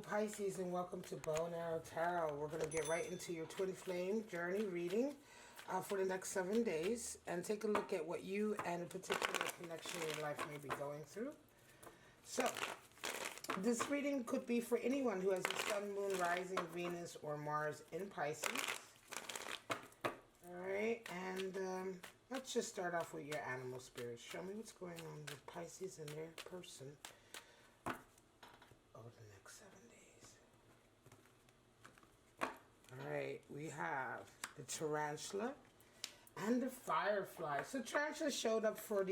Pisces, and welcome to Bow and Arrow Tarot. We're going to get right into your twin flame journey reading for the next 7 days and take a look at what you and a particular connection in your life may be going through. So, this reading could be for anyone who has a Sun, Moon, Rising, Venus, or Mars in Pisces. Alright, and let's just start off with your animal spirits. Show me what's going on with Pisces and their person over the next 7 days. Alright, we have the tarantula and the firefly. So tarantula showed up for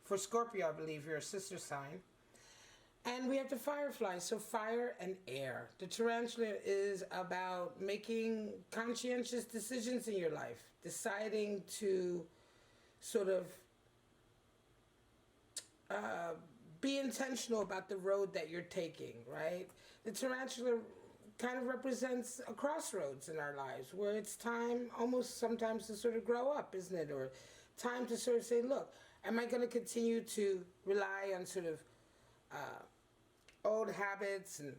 for Scorpio, I believe, your sister sign. And we have the firefly, so fire and air. The tarantula is about making conscientious decisions in your life, deciding to sort of be intentional about the road that you're taking, right? The tarantula kind of represents a crossroads in our lives where it's time almost sometimes to sort of grow up, isn't it? Or time to sort of say, look, am I going to continue to rely on sort of old habits and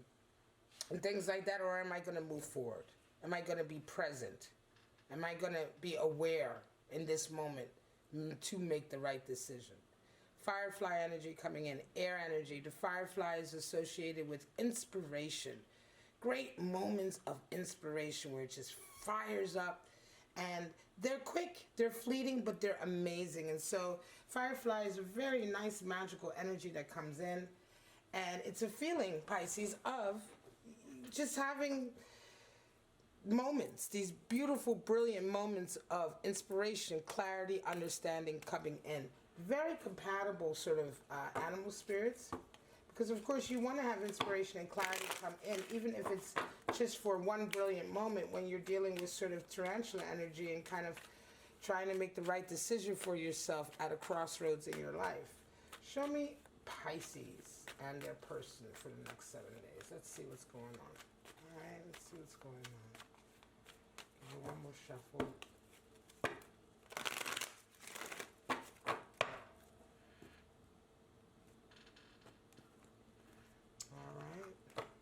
things like that, or am I going to move forward? Am I going to be present? Am I going to be aware in this moment to make the right decision? Firefly energy coming in, air energy. The firefly is associated with inspiration. Great moments of inspiration where it just fires up. And they're quick, they're fleeting, but they're amazing. And so firefly is a very nice magical energy that comes in. And it's a feeling, Pisces, of just having moments, these beautiful, brilliant moments of inspiration, clarity, understanding coming in. Very compatible sort of animal spirits. Because, of course, you want to have inspiration and clarity come in, even if it's just for one brilliant moment when you're dealing with sort of tarantula energy and kind of trying to make the right decision for yourself at a crossroads in your life. Show me Pisces and their person for the next 7 days. Let's see what's going on. All right, let's see what's going on. Give me one more shuffle.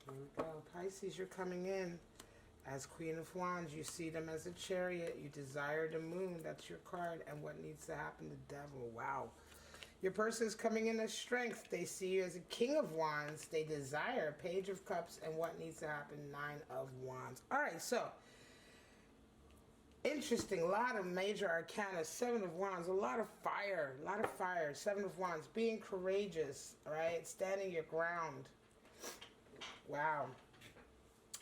Here we go. Pisces, you're coming in as Queen of Wands. You see them as a chariot. You desire the moon. That's your card. And what needs to happen? The devil. Wow. Your person's coming in as strength. They see you as a King of Wands. They desire Page of Cups. And what needs to happen? Nine of Wands. All right, so interesting. A lot of major arcana. Seven of Wands. A lot of fire. A lot of fire. Seven of Wands. Being courageous. All right. Standing your ground. Wow.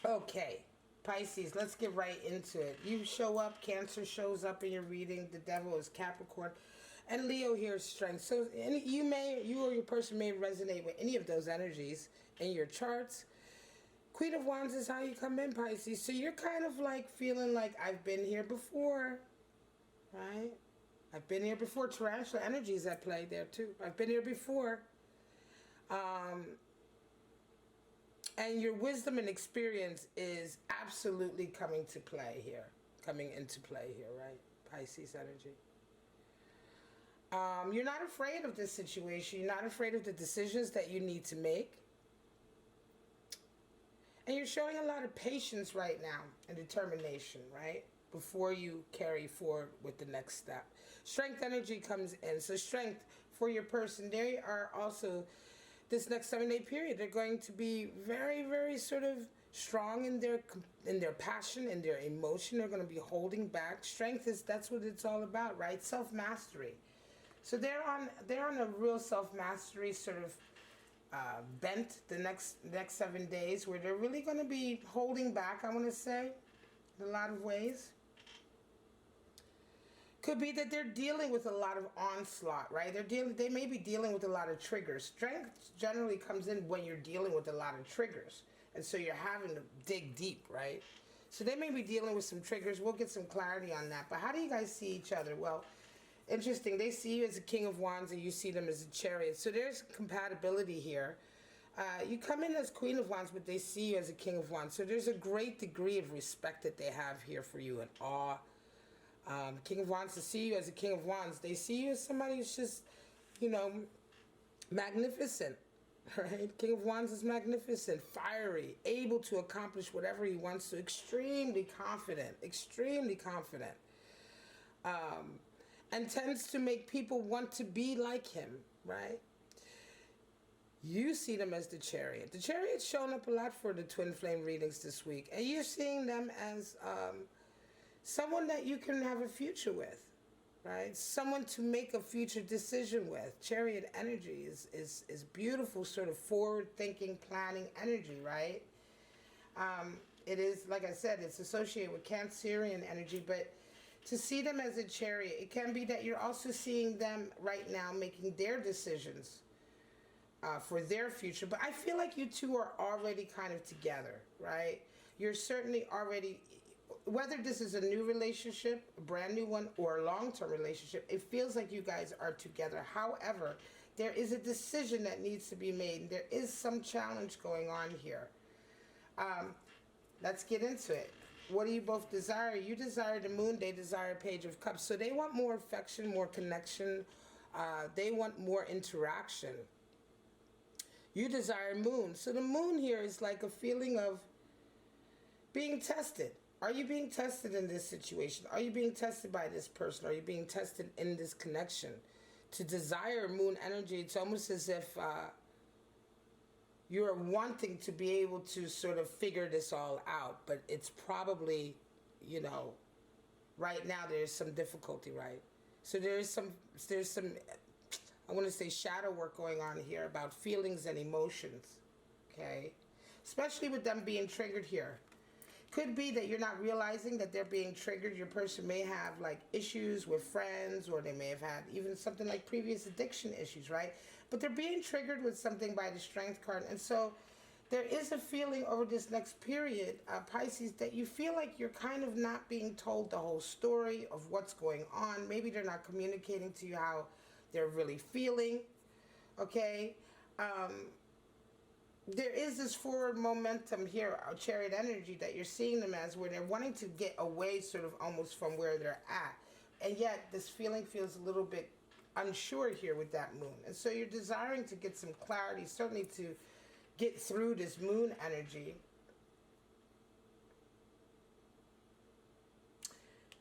Okay, Pisces, let's get right into it. You show up, Cancer shows up in your reading, the devil is Capricorn, and Leo here is strength. So you or your person may resonate with any of those energies in your charts. Queen of Wands is how you come in, Pisces. So you're kind of like feeling like I've been here before, right? I've been here before. Tarantula energy is at play there too. I've been here before. And your wisdom and experience is absolutely coming into play here, right? Pisces energy. You're not afraid of this situation. You're not afraid of the decisions that you need to make. And you're showing a lot of patience right now and determination, right? Before you carry forward with the next step. Strength energy comes in. So strength for your person. They are also... this next 7-day period, they're going to be very, very sort of strong in their passion, in their emotion. They're going to be holding back. Strength that's what it's all about, right? Self-mastery. So they're on a real self-mastery sort of bent the next 7 days, where they're really going to be holding back, I want to say, in a lot of ways. Could be that they're dealing with a lot of onslaught, right? They may be dealing with a lot of triggers. Strength generally comes in when you're dealing with a lot of triggers. And so you're having to dig deep, right? So they may be dealing with some triggers. We'll get some clarity on that. But how do you guys see each other? Well, interesting. They see you as a King of Wands and you see them as a Chariot. So there's compatibility here. You come in as Queen of Wands, but they see you as a King of Wands. So there's a great degree of respect that they have here for you and awe. King of Wands, to see you as a King of Wands, they see you as somebody who's just, magnificent. right? King of Wands is magnificent, fiery, able to accomplish whatever he wants to, extremely confident, extremely confident. And tends to make people want to be like him, right? You see them as the Chariot. The Chariot's shown up a lot for the twin flame readings this week, and you're seeing them as someone that you can have a future with, right? Someone to make a future decision with. Chariot energy is beautiful, sort of forward-thinking, planning energy, right? It is, like I said, it's associated with Cancerian energy, but to see them as a Chariot, it can be that you're also seeing them right now making their decisions for their future. But I feel like you two are already kind of together, right? You're certainly already, whether this is a new relationship, a brand new one, or a long-term relationship, it feels like you guys are together. However, there is a decision that needs to be made. There is some challenge going on here. Let's get into it. What do you both desire? You desire the Moon, they desire Page of Cups. So they want more affection, more connection. They want more interaction. You desire Moon. So the Moon here is like a feeling of being tested. Are you being tested in this situation? Are you being tested by this person? Are you being tested in this connection? To desire Moon energy, it's almost as if you're wanting to be able to sort of figure this all out, but it's probably, you know, right now there's some difficulty, right? So there's some, I want to say shadow work going on here about feelings and emotions, okay? Especially with them being triggered here. Could be that you're not realizing that they're being triggered. Your person may have like issues with friends, or they may have had even something like previous addiction issues, right? But they're being triggered with something by the Strength card. And so there is a feeling over this next period, Pisces, that you feel like you're kind of not being told the whole story of what's going on. Maybe they're not communicating to you how they're really feeling, okay? There is this forward momentum here, Chariot energy, that you're seeing them as, where they're wanting to get away sort of almost from where they're at. And yet this feeling feels a little bit unsure here with that Moon. And so you're desiring to get some clarity, certainly to get through this Moon energy.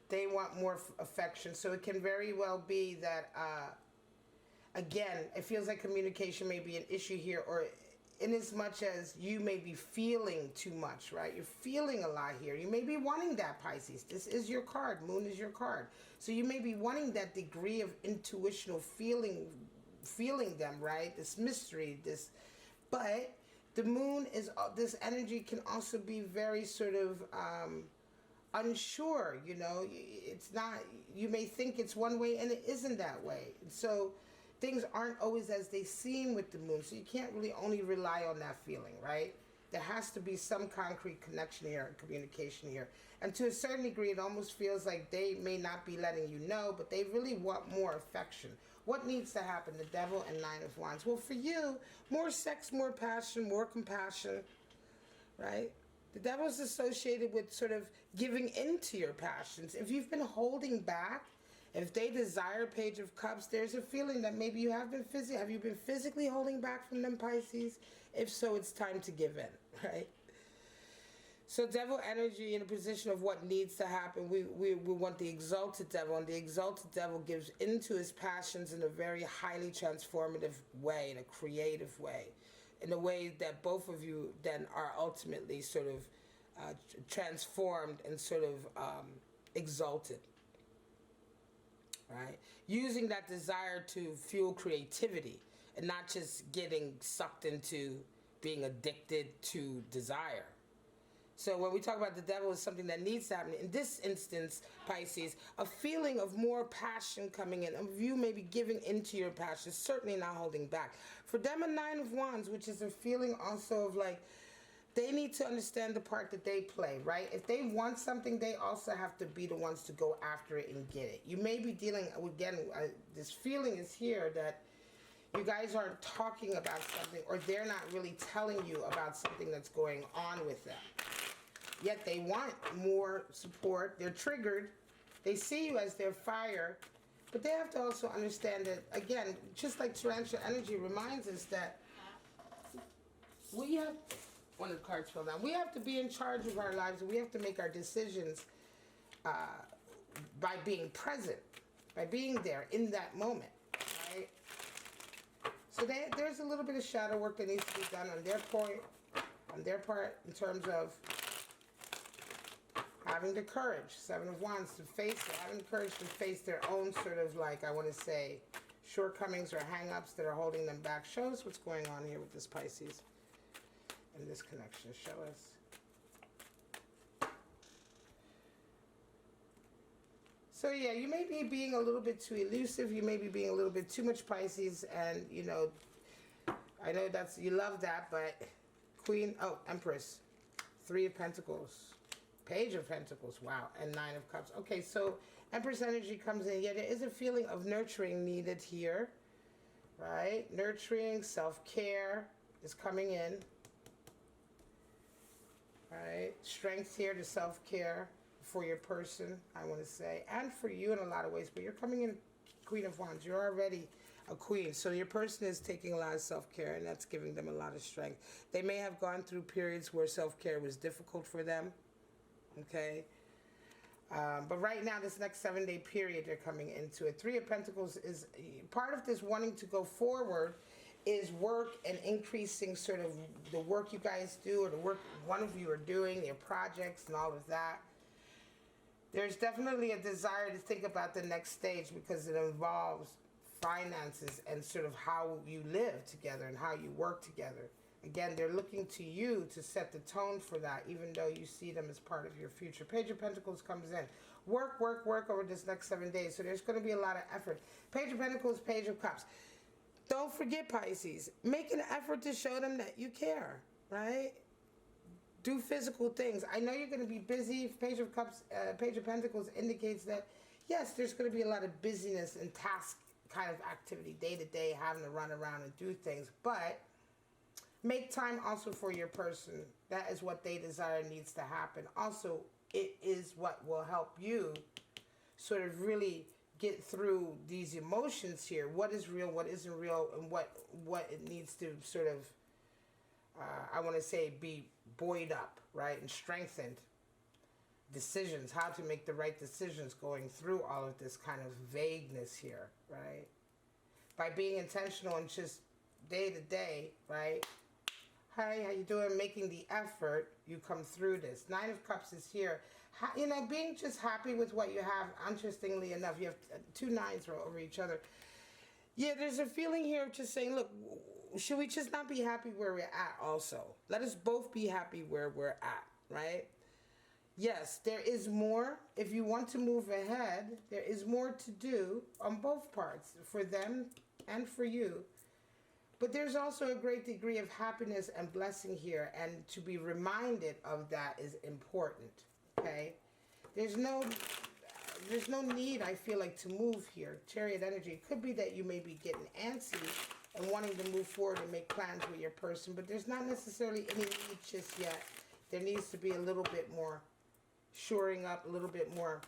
They want more affection. So it can very well be that, again, it feels like communication may be an issue here, or in as much as you may be feeling too much, right? You're feeling a lot here. You may be wanting that, Pisces. This is your card. Moon is your card. So you may be wanting that degree of intuitional feeling them, right? This mystery, this, but the Moon is, this energy can also be very sort of unsure, you know? It's not, you may think it's one way and it isn't that way. And so things aren't always as they seem with the Moon, so you can't really only rely on that feeling, right? There has to be some concrete connection here and communication here. And to a certain degree, it almost feels like they may not be letting you know, but they really want more affection. What needs to happen? The Devil and Nine of Wands. Well, for you, more sex, more passion, more compassion, right? The Devil is associated with sort of giving into your passions. If you've been holding back, if they desire Page of Cups, there's a feeling that maybe you have been have you been physically holding back from them, Pisces? If so, it's time to give in, right? So Devil energy in a position of what needs to happen. We want the Exalted Devil, and the Exalted Devil gives into his passions in a very highly transformative way, in a creative way, in a way that both of you then are ultimately sort of transformed and sort of exalted. Right? Using that desire to fuel creativity and not just getting sucked into being addicted to desire. So when we talk about the Devil, is something that needs to happen. In this instance, Pisces, a feeling of more passion coming in, of you maybe giving into your passion, certainly not holding back. For them, a Nine of Wands, which is a feeling also of like, they need to understand the part that they play, right? If they want something, they also have to be the ones to go after it and get it. You may be dealing, again, this feeling is here that you guys aren't talking about something, or they're not really telling you about something that's going on with them. Yet they want more support. They're triggered. They see you as their fire, but they have to also understand that, again, just like tarantula energy reminds us that we have, when the cards fell down, we have to be in charge of our lives, and we have to make our decisions by being present, by being there in that moment, right? So there's a little bit of shadow work that needs to be done on their part, in terms of having the courage, Seven of Wands, to face it, having the courage to face their own sort of, like, I want to say, shortcomings or hang-ups that are holding them back. Show us what's going on here with this Pisces in this connection. Show us. So yeah, you may be being a little bit too elusive. You may be being a little bit too much Pisces, and you know, I know that's, you love that, but Queen, oh, Empress, Three of Pentacles, Page of Pentacles, wow, and Nine of Cups. Okay, so Empress energy comes in. Yeah, there is a feeling of nurturing needed here, right? Nurturing, self-care is coming in, right? Strength here to self-care for your person, I want to say, and for you in a lot of ways, but you're coming in Queen of Wands. You're already a queen, so your person is taking a lot of self-care, and that's giving them a lot of strength. They may have gone through periods where self-care was difficult for them, okay? But right now, this next 7-day period, they're coming into it. Three of Pentacles is part of this wanting to go forward, is work and increasing sort of the work you guys do, or the work one of you are doing, your projects and all of that. There's definitely a desire to think about the next stage, because it involves finances and sort of how you live together and how you work together. Again, they're looking to you to set the tone for that, even though you see them as part of your future. Page of Pentacles comes in. Work, work, work over this next 7 days. So there's going to be a lot of effort. Page of Pentacles, Page of Cups. Don't forget, Pisces. Make an effort to show them that you care, right? Do physical things. I know you're going to be busy. Page of Cups, Page of Pentacles indicates that, yes, there's going to be a lot of busyness and task kind of activity, day to day, having to run around and do things. But make time also for your person. That is what they desire needs to happen. Also, it is what will help you sort of really get through these emotions here. What is real, what isn't real, and what it needs to sort of, I want to say, be buoyed up, right, and strengthened. Decisions, how to make the right decisions going through all of this kind of vagueness here, right? By being intentional and just day to day, right? Hi, how you doing? Making the effort, you come through this. Nine of Cups is here. You know, being just happy with what you have. Interestingly enough, you have two nines over each other. Yeah, there's a feeling here of just saying, look, should we just not be happy where we're at also? Let us both be happy where we're at, right? Yes, there is more. If you want to move ahead, there is more to do on both parts, for them and for you. But there's also a great degree of happiness and blessing here, and to be reminded of that is important, okay? There's no need, I feel like, to move here. Chariot energy. It could be that you may be getting antsy and wanting to move forward and make plans with your person, but there's not necessarily any need just yet. There needs to be a little bit more shoring up, a little bit more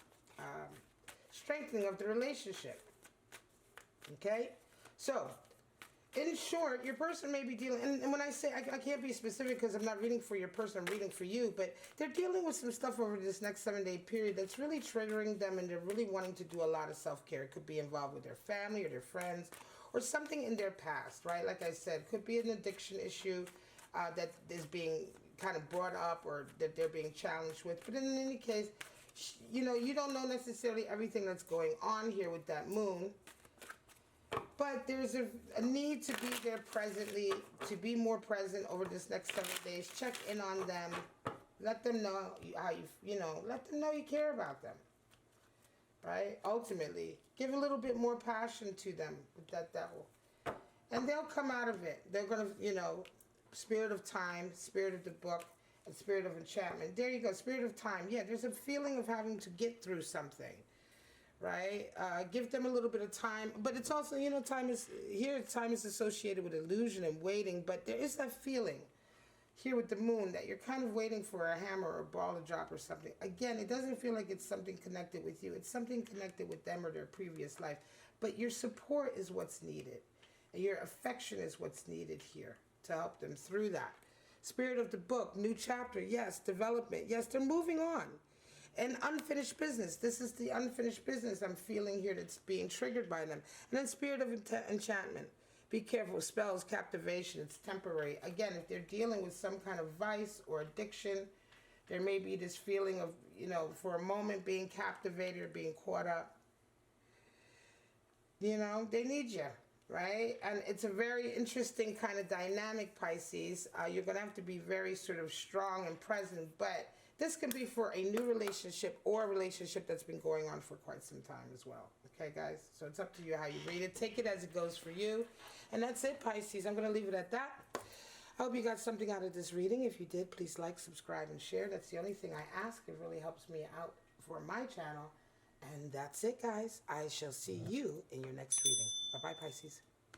strengthening of the relationship, okay? So, in short, your person may be dealing, and when I say, I can't be specific because I'm not reading for your person, I'm reading for you, but they're dealing with some stuff over this next 7-day period that's really triggering them, and they're really wanting to do a lot of self-care. It could be involved with their family or their friends, or something in their past, right? Like I said, could be an addiction issue that is being kind of brought up, or that they're being challenged with. But in any case, you know, you don't know necessarily everything that's going on here with that moon. But there's a need to be there presently, to be more present over this next 7 days. Check in on them. Let them know how you know, let them know you care about them. Right? Ultimately, give a little bit more passion to them with that devil. And they'll come out of it. They're going to, you know, Spirit of Time, Spirit of the Book, and Spirit of Enchantment. There you go, Spirit of Time. Yeah, there's a feeling of having to get through something. Right? Give them a little bit of time. But it's also, you know, time is associated with illusion and waiting. But there is that feeling here with the moon that you're kind of waiting for a hammer or a ball to drop or something. Again, it doesn't feel like it's something connected with you. It's something connected with them or their previous life. But your support is what's needed. And your affection is what's needed here to help them through that. Spirit of the book, new chapter, yes. Development, yes. They're moving on. And unfinished business. This is the unfinished business I'm feeling here that's being triggered by them. And then spirit of enchantment. Be careful. Spells, captivation. It's temporary. Again, if they're dealing with some kind of vice or addiction, there may be this feeling of, you know, for a moment being captivated or being caught up. You know, they need you, right? And it's a very interesting kind of dynamic, Pisces. You're going to have to be very sort of strong and present, but this can be for a new relationship or a relationship that's been going on for quite some time as well. Okay, guys? So it's up to you how you read it. Take it as it goes for you. And that's it, Pisces. I'm going to leave it at that. I hope you got something out of this reading. If you did, please like, subscribe, and share. That's the only thing I ask. It really helps me out for my channel. And that's it, guys. I shall see you in your next reading. Bye-bye, Pisces.